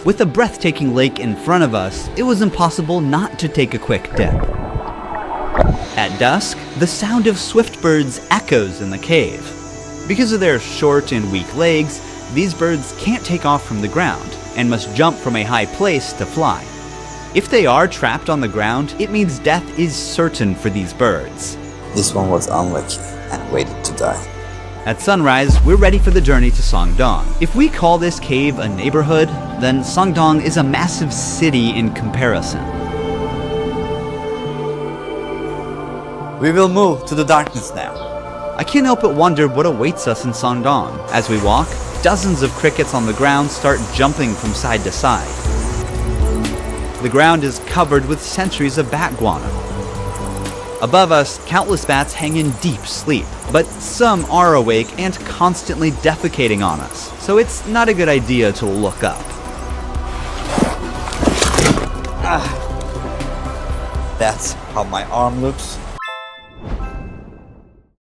With a breathtaking lake in front of us, it was impossible not to take a quick dip. At dusk, the sound of swift birds echoes in the cave. Because of their short and weak legs, these birds can't take off from the ground and must jump from a high place to fly. If they are trapped on the ground, it means death is certain for these birds. This one was unlucky and waited to die. At sunrise, we're ready for the journey to Songdong. If we call this cave a neighborhood, then Songdong is a massive city in comparison. We will move to the darkness now. I can't help but wonder what awaits us in Songdong. As we walk, dozens of crickets on the ground start jumping from side to side. The ground is covered with centuries of bat guano. Above us, countless bats hang in deep sleep, but some are awake and constantly defecating on us, so it's not a good idea to look up. That's how my arm looks.